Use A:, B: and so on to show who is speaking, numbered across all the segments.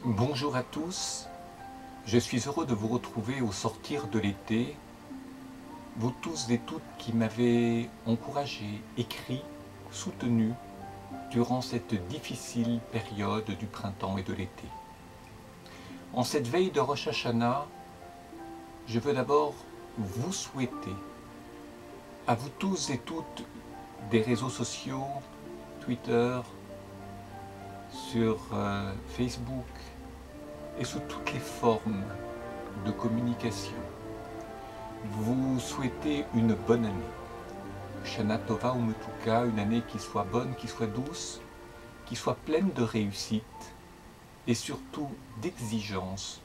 A: Bonjour à tous, je suis heureux de vous retrouver au sortir de l'été, vous tous et toutes qui m'avez encouragé, écrit, soutenu durant cette difficile période du printemps et de l'été. En cette veille de Rosh Hashanah, je veux d'abord vous souhaiter, à vous tous et toutes des réseaux sociaux, Twitter, sur Facebook et sous toutes les formes de communication, vous souhaitez une bonne année. Shana Tova Umetuka, une année qui soit bonne, qui soit douce, qui soit pleine de réussite et surtout d'exigence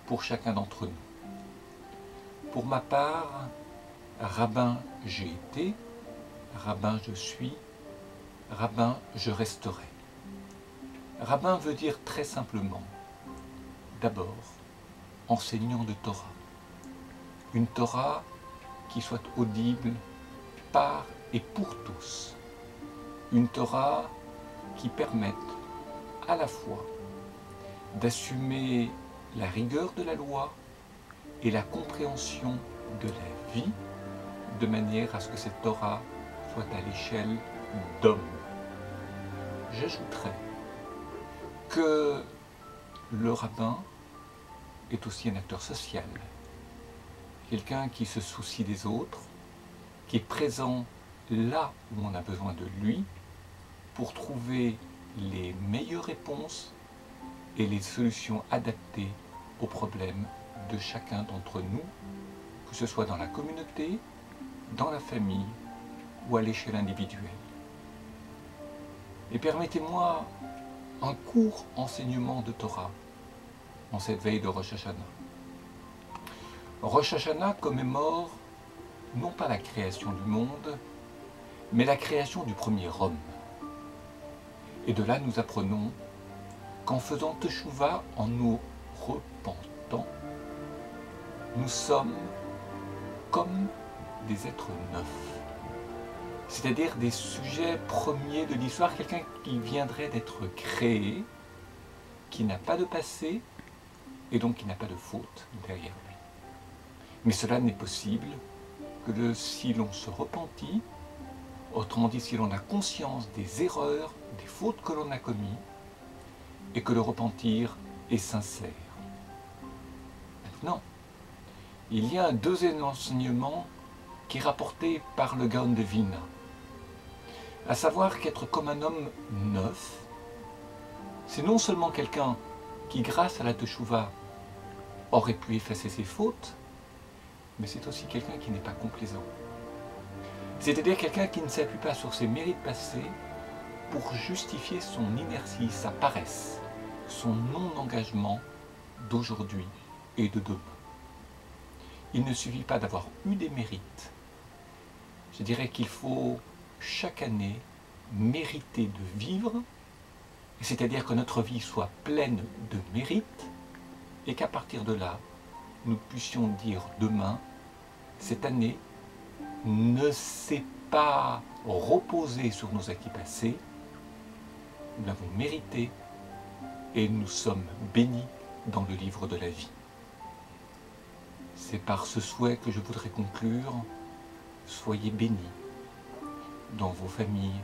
A: pour chacun d'entre nous. Pour ma part, rabbin j'ai été, rabbin je suis, rabbin je resterai. Rabbin veut dire très simplement, d'abord, enseignant de Torah. Une Torah qui soit audible par et pour tous. Une Torah qui permette à la fois d'assumer la rigueur de la loi et la compréhension de la vie, de manière à ce que cette Torah soit à l'échelle d'hommes. J'ajouterais que le rabbin est aussi un acteur social, quelqu'un qui se soucie des autres, qui est présent là où on a besoin de lui pour trouver les meilleures réponses et les solutions adaptées aux problèmes de chacun d'entre nous, que ce soit dans la communauté, dans la famille ou à l'échelle individuelle. Et permettez-moi un court enseignement de Torah en cette veille de Rosh Hashanah. Rosh Hashanah commémore non pas la création du monde, mais la création du premier homme. Et de là, nous apprenons qu'en faisant Teshuvah, en nous repentant, nous sommes comme des êtres neufs. C'est-à-dire des sujets premiers de l'histoire, quelqu'un qui viendrait d'être créé, qui n'a pas de passé, et donc qui n'a pas de faute derrière lui. Mais cela n'est possible que si l'on se repentit, autrement dit si l'on a conscience des erreurs, des fautes que l'on a commises, et que le repentir est sincère. Maintenant, il y a un deuxième enseignement qui est rapporté par le Gaon de Vilna, à savoir qu'être comme un homme neuf, c'est non seulement quelqu'un qui, grâce à la Teshuvah, aurait pu effacer ses fautes, mais c'est aussi quelqu'un qui n'est pas complaisant. C'est-à-dire quelqu'un qui ne s'appuie pas sur ses mérites passés pour justifier son inertie, sa paresse, son non-engagement d'aujourd'hui et de demain. Il ne suffit pas d'avoir eu des mérites. Je dirais qu'il faut chaque année mériter de vivre, c'est-à-dire que notre vie soit pleine de mérites et qu'à partir de là, nous puissions dire demain, cette année ne s'est pas reposée sur nos acquis passés, nous l'avons mérité et nous sommes bénis dans le livre de la vie. C'est par ce souhait que je voudrais conclure, soyez bénis dans vos familles,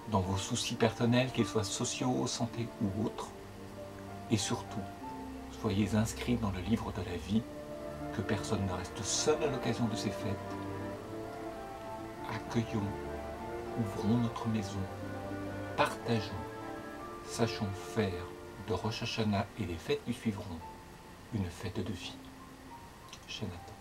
A: dans vos soucis personnels, qu'ils soient sociaux, santé ou autres, et surtout, soyez inscrits dans le livre de la vie, que personne ne reste seul à l'occasion de ces fêtes. Accueillons, ouvrons notre maison, partageons, sachons faire de Rosh Hashanah et les fêtes qui suivront une fête de vie. Shana Tova.